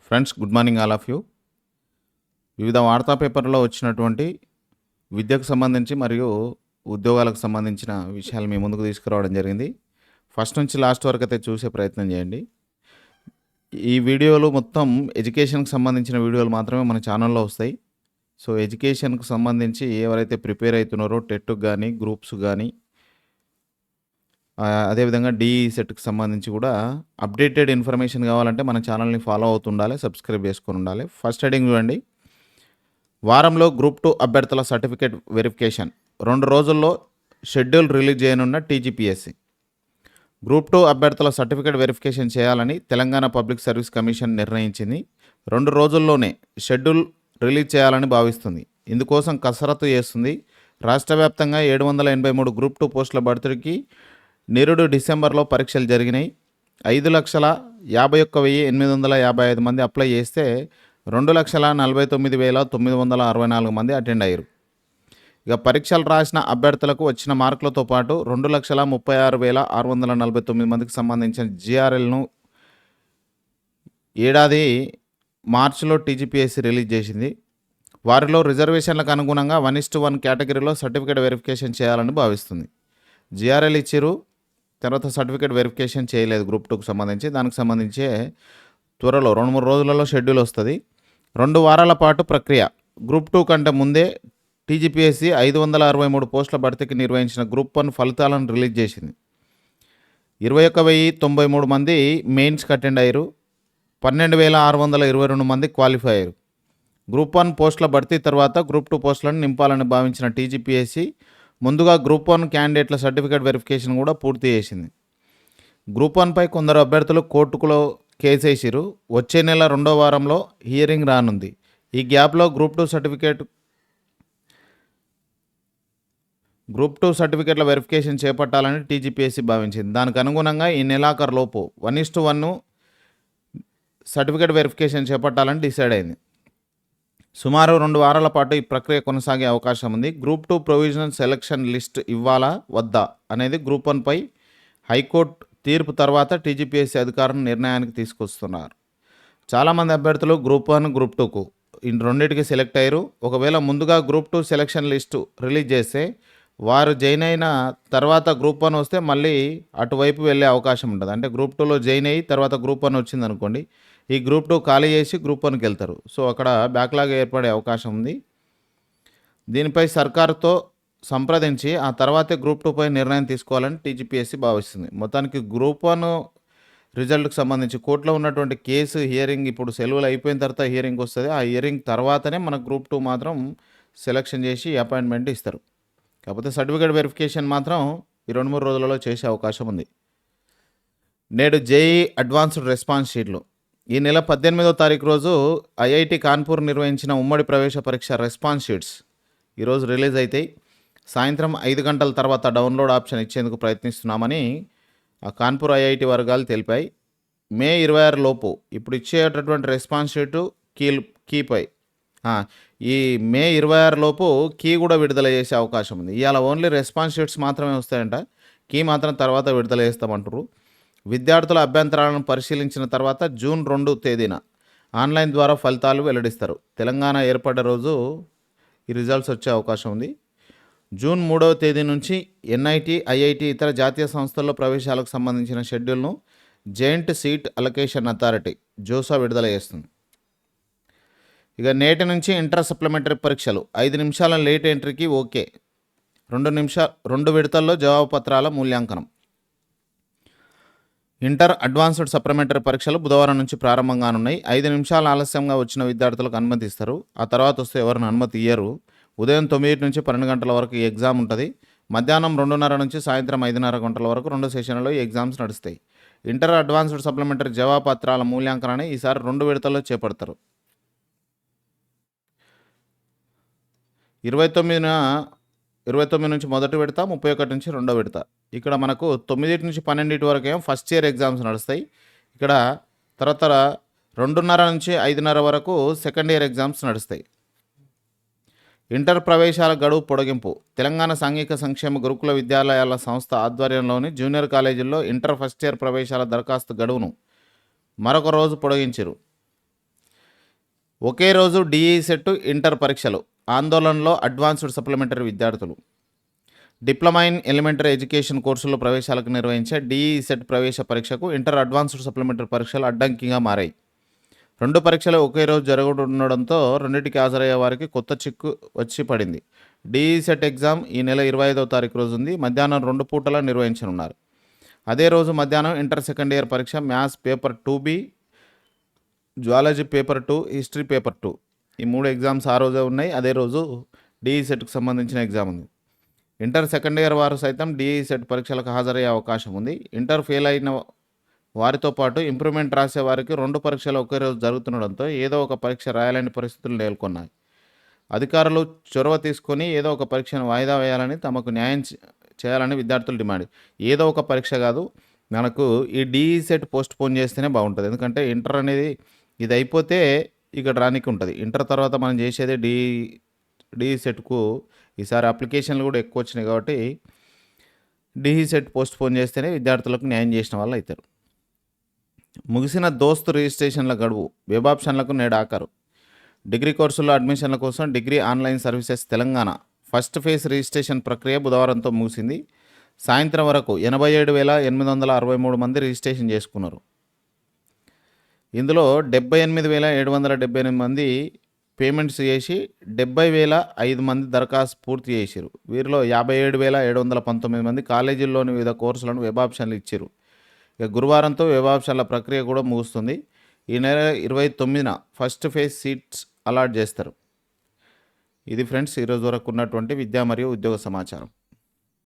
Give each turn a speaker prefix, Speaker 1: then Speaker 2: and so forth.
Speaker 1: Friends, good morning all of you. వివిధ వార్తా పేపర్లో వచ్చినటువంటి విద్యకు సంబంధించి మరియు ఉద్యోగాలకు సంబంధించిన విషయాలు మీ ముందుకు తీసుకురావడం జరిగింది. ఫస్ట్ నుంచి లాస్ట్ వరకు అయితే చూసే ప్రయత్నం చేయండి. ఈ వీడియోలు మొత్తం ఎడ్యుకేషన్కి సంబంధించిన వీడియోలు మాత్రమే మన ఛానల్లో వస్తాయి. సో ఎడ్యుకేషన్కి సంబంధించి ఎవరైతే ప్రిపేర్ అవుతున్నారో టెట్కి కానీ గ్రూప్స్ కానీ అదేవిధంగా డిఈ సెట్కి సంబంధించి కూడా అప్డేటెడ్ ఇన్ఫర్మేషన్ కావాలంటే మన ఛానల్ని ఫాలో అవుతుండాలి, సబ్స్క్రైబ్ చేసుకొని ఉండాలి. ఫస్ట్ హెడింగ్ చూడండి. వారంలో గ్రూప్ 2 అభ్యర్థుల సర్టిఫికేట్ వెరిఫికేషన్ 2 రోజుల్లో షెడ్యూల్ రిలీజ్ చేయనున్న టీజీపీఎస్సీ. గ్రూప్ 2 అభ్యర్థుల సర్టిఫికేట్ వెరిఫికేషన్ చేయాలని తెలంగాణ పబ్లిక్ సర్వీస్ కమిషన్ నిర్ణయించింది. 2 రోజుల్లోనే షెడ్యూల్ రిలీజ్ చేయాలని భావిస్తుంది. ఇందుకోసం కసరత్తు చేస్తుంది. రాష్ట్ర వ్యాప్తంగా 783 గ్రూప్ 2 పోస్టుల భర్తీకి నిరుడు డిసెంబర్లో పరీక్షలు జరిగినాయి. 5,51,855 మంది అప్లై చేస్తే 2,49,964 మంది అటెండ్ అయ్యారు. ఇక పరీక్షలు రాసిన అభ్యర్థులకు వచ్చిన మార్కులతో పాటు 2,36,649 మందికి సంబంధించిన జిఆర్ఎల్ను ఏడాది మార్చిలో టీజీపీఎస్సీ రిలీజ్ చేసింది. వారిలో రిజర్వేషన్లకు అనుగుణంగా 1:1 కేటగిరీలో సర్టిఫికేట్ వెరిఫికేషన్ చేయాలని భావిస్తుంది. జిఆర్ఎల్ ఇచ్చిరు, తర్వాత సర్టిఫికేట్ వెరిఫికేషన్ చేయలేదు గ్రూప్ 2కు సంబంధించి. దానికి సంబంధించే త్వరలో 2-3 రోజులలో షెడ్యూల్ వస్తుంది. 2 వారాల పాటు ప్రక్రియ. గ్రూప్ 2 కంటే ముందే టీజీపీఎస్సీ 563 పోస్టుల భర్తీకి నిర్వహించిన గ్రూప్ 1 ఫలితాలను రిలీజ్ చేసింది. 21,093 మంది మెయిన్స్కి అటెండ్ అయ్యారు. 12,622 మంది క్వాలిఫై అయ్యారు. గ్రూప్ 1 పోస్టుల భర్తీ తర్వాత గ్రూప్ 2 పోస్టులను నింపాలని భావించిన టీజీపీఎస్సీ ముందుగా గ్రూప్ 1 క్యాండిడేట్ల సర్టిఫికేట్ వెరిఫికేషన్ కూడా పూర్తి చేసింది. గ్రూప్ 1పై కొందరు అభ్యర్థులు కోర్టులో కేసు వేసిరు. వచ్చే నెల 2వ వారంలో హియరింగ్ రానుంది. ఈ గ్యాప్లో గ్రూప్ 2 సర్టిఫికేట్ల వెరిఫికేషన్ చేపట్టాలని టీజీపీఎస్సీ భావించింది. దానికి అనుగుణంగా ఈ నెలాఖరులోపు 1:1 సర్టిఫికేట్ వెరిఫికేషన్ చేపట్టాలని డిసైడ్ అయింది. సుమారు 2 వారాల పాటు ఈ ప్రక్రియ కొనసాగే అవకాశం ఉంది. గ్రూప్ 2 ప్రొవిజనల్ సెలక్షన్ లిస్ట్ ఇవ్వాలా వద్దా అనేది గ్రూప్ 1పై హైకోర్టు తీర్పు తర్వాత టీజీపీఎస్సీ అధికారులను నిర్ణయానికి తీసుకొస్తున్నారు. చాలామంది అభ్యర్థులు గ్రూప్ 1, గ్రూప్ 2కు రెండింటికి సెలెక్ట్ అయ్యారు. ఒకవేళ ముందుగా గ్రూప్ 2 సెలక్షన్ లిస్టు రిలీజ్ చేస్తే వారు జాయిన్ అయిన తర్వాత గ్రూప్ 1 వస్తే మళ్ళీ అటువైపు వెళ్ళే అవకాశం ఉంటుంది. అంటే గ్రూప్ 2లో జాయిన్ అయ్యి తర్వాత గ్రూప్ 1 వచ్చింది అనుకోండి, ఈ గ్రూప్ 2 ఖాళీ చేసి గ్రూప్ 1కి వెళ్తారు. సో అక్కడ బ్యాక్లాగ్ ఏర్పడే అవకాశం ఉంది. దీనిపై సర్కారుతో సంప్రదించి ఆ తర్వాతే గ్రూప్ 2పై నిర్ణయం తీసుకోవాలని టీజీపీఎస్సీ భావిస్తుంది. మొత్తానికి గ్రూప్ 1 రిజల్ట్కి సంబంధించి కోర్టులో ఉన్నటువంటి కేసు హియరింగ్ ఇప్పుడు సెలవులు అయిపోయిన తర్వాత హియరింగ్ వస్తుంది. ఆ హియరింగ్ తర్వాతనే మన గ్రూప్ 2 మాత్రం సెలక్షన్ చేసి అపాయింట్మెంట్ ఇస్తారు. కాకపోతే సర్టిఫికేట్ వెరిఫికేషన్ మాత్రం ఈ 2-3 రోజులలో చేసే అవకాశం ఉంది. నేడు జేఈ అడ్వాన్స్డ్ రెస్పాన్స్ షీట్లు. ఈ నెల 18వ తారీఖు రోజు ఐఐటి కాన్పూర్ నిర్వహించిన ఉమ్మడి ప్రవేశ పరీక్ష రెస్పాన్స్ షీట్స్ ఈరోజు రిలీజ్ అవుతాయి. సాయంత్రం 5 గంటల తర్వాత డౌన్లోడ్ ఆప్షన్ ఇచ్చేందుకు ప్రయత్నిస్తున్నామని ఆ కాన్పూర్ ఐఐటి వర్గాలు తెలిపాయి. మే 26 లోపు ఇప్పుడు ఇచ్చేటటువంటి రెస్పాన్స్ షీటు కీపై ఈ మే 26 లోపు కీ కూడా విడుదల చేసే అవకాశం ఉంది. ఇవాళ ఓన్లీ రెస్పాన్స్ షీట్స్ మాత్రమే వస్తాయంట, కీ మాత్రం తర్వాత విడుదల చేస్తామంటారు. విద్యార్థుల అభ్యంతరాలను పరిశీలించిన తర్వాత జూన్ 2 తేదీన ఆన్లైన్ ద్వారా ఫలితాలు వెల్లడిస్తారు. తెలంగాణ ఏర్పడ్డ రోజు ఈ రిజల్ట్స్ వచ్చే అవకాశం ఉంది. జూన్ 3వ తేదీ నుంచి ఎన్ఐటి, ఐఐటి ఇతర జాతీయ సంస్థల్లో ప్రవేశాలకు సంబంధించిన షెడ్యూల్ను joint seat allocation authority JoSAA విడుదల చేస్తుంది. ఇక నేటి నుంచి ఇంటర్ సప్లిమెంటరీ పరీక్షలు 5 నిమిషాల లేట్ ఎంట్రీకి ఓకే. 2 విడతల్లో జవాబు పత్రాల మూల్యాంకనం. ఇంటర్ అడ్వాన్స్డ్ సప్లిమెంటరీ పరీక్షలు బుధవారం నుంచి ప్రారంభం కానున్నాయి. 5 నిమిషాలు ఆలస్యంగా వచ్చిన విద్యార్థులకు అనుమతి ఇస్తారు. ఆ తర్వాత వస్తే ఎవరిని అనుమతి ఇయ్యరు. ఉదయం 9 నుంచి 12 గంటల వరకు ఈ ఎగ్జామ్ ఉంటుంది. మధ్యాహ్నం 2:30 నుంచి సాయంత్రం 5:30 గంటల వరకు 2 సెషన్లలో ఈ ఎగ్జామ్స్ నడుస్తాయి. ఇంటర్ అడ్వాన్స్డ్ సప్లిమెంటరీ జవాబు పత్రాల మూల్యాంకనాన్ని ఈసారి 2 విడతల్లో చేపడతారు. 29 నుంచి మొదటి విడత, 31 నుంచి రెండో విడత. ఇక్కడ మనకు 9 నుంచి 12 వరకు ఏమో ఫస్ట్ ఇయర్ ఎగ్జామ్స్ నడుస్తాయి. ఇక్కడ తర్వాత 2:30 నుంచి 5:30 వరకు సెకండ్ ఇయర్ ఎగ్జామ్స్ నడుస్తాయి. ఇంటర్ ప్రవేశాల గడువు పొడిగింపు. తెలంగాణ సాంఘిక సంక్షేమ గురుకుల విద్యాలయాల సంస్థ ఆధ్వర్యంలోని జూనియర్ కాలేజీల్లో ఇంటర్ ఫస్ట్ ఇయర్ ప్రవేశాల దరఖాస్తు గడువును మరొక రోజు పొడిగించారు. ఒకే రోజు డిఈ సెట్ ఇంటర్ పరీక్షలు, ఆందోళనలో అడ్వాన్స్డ్ సప్లిమెంటరీ విద్యార్థులు. డిప్లొమా ఇన్ ఎలిమెంటరీ ఎడ్యుకేషన్ కోర్సుల్లో ప్రవేశాలకు నిర్వహించే డిఈ సెట్ ప్రవేశ పరీక్షకు ఇంటర్ అడ్వాన్స్డ్ సప్లిమెంటరీ పరీక్షలు అడ్డంకిగా మారాయి. 2 పరీక్షలు ఒకే రోజు జరుగుతుండడంతో రెండింటికి హాజరయ్యే వారికి కొత్త చిక్కు వచ్చి పడింది. డిఈ సెట్ ఎగ్జామ్ ఈ నెల 25వ తారీఖు రోజు ఉంది. మధ్యాహ్నం 2 పూటలా నిర్వహించనున్నారు. అదే రోజు మధ్యాహ్నం ఇంటర్ సెకండ్ ఇయర్ పరీక్ష maths paper 2B, zoology paper 2, history paper 2 ఈ 3 ఎగ్జామ్స్ ఆ రోజే ఉన్నాయి. అదే రోజు డిఈ సెట్కు సంబంధించిన ఎగ్జామ్ ఉంది. ఇంటర్ సెకండ్ ఇయర్ వారు సైతం డిఈ సెట్ పరీక్షలకు హాజరయ్యే అవకాశం ఉంది. ఇంటర్ ఫెయిల్ అయిన వారితో పాటు ఇంప్రూవ్మెంట్ రాసే వారికి 2 పరీక్షలు ఒకే రోజు జరుగుతుండడంతో ఏదో ఒక పరీక్ష రాయాలని పరిస్థితులు నెలకొన్నాయి. అధికారులు చొరవ తీసుకొని ఏదో ఒక పరీక్షను వాయిదా వేయాలని, తమకు న్యాయం చేయాలని విద్యార్థులు డిమాండ్. ఏదో ఒక పరీక్ష కాదు, మనకు ఈ డిఈ సెట్ పోస్ట్ పోన్ చేస్తేనే బాగుంటుంది. ఎందుకంటే ఇంటర్ అనేది ఇది అయిపోతే ఇక్కడ రానికి ఉంటుంది. ఇంటర్ తర్వాత మనం చేసేది డిఈ సెట్కు ఈసారి అప్లికేషన్లు కూడా ఎక్కువ వచ్చినాయి కాబట్టి డిఈ సెట్ పోస్ట్ పోన్ చేస్తేనే విద్యార్థులకు న్యాయం చేసిన వాళ్ళు అవుతారు. ముగిసిన దోస్త్ రిజిస్ట్రేషన్ల గడువు, వెబ్ ఆప్షన్లకు నేడు ఆఖరు. డిగ్రీ కోర్సుల్లో అడ్మిషన్ల కోసం degree online services Telangana first phase registration ప్రక్రియ బుధవారంతో ముగిసింది. సాయంత్రం వరకు 87,863 మంది రిజిస్ట్రేషన్ చేసుకున్నారు. ఇందులో 78,778 మంది పేమెంట్స్ చేసి 70,005 మంది దరఖాస్తు పూర్తి చేశారు. వీరిలో 57,719 మంది కాలేజీల్లోని వివిధ కోర్సులను వెబ్ ఆప్షన్లు ఇచ్చారు. ఇక గురువారంతో వెబ్ ఆప్షన్ల ప్రక్రియ కూడా ముగుస్తుంది. ఈ నెల 29న ఫస్ట్ ఫేజ్ సీట్స్ అలాట్ చేస్తారు. ఇది ఫ్రెండ్స్ ఈరోజు వరకు ఉన్నటువంటి విద్యా మరియు ఉద్యోగ సమాచారం.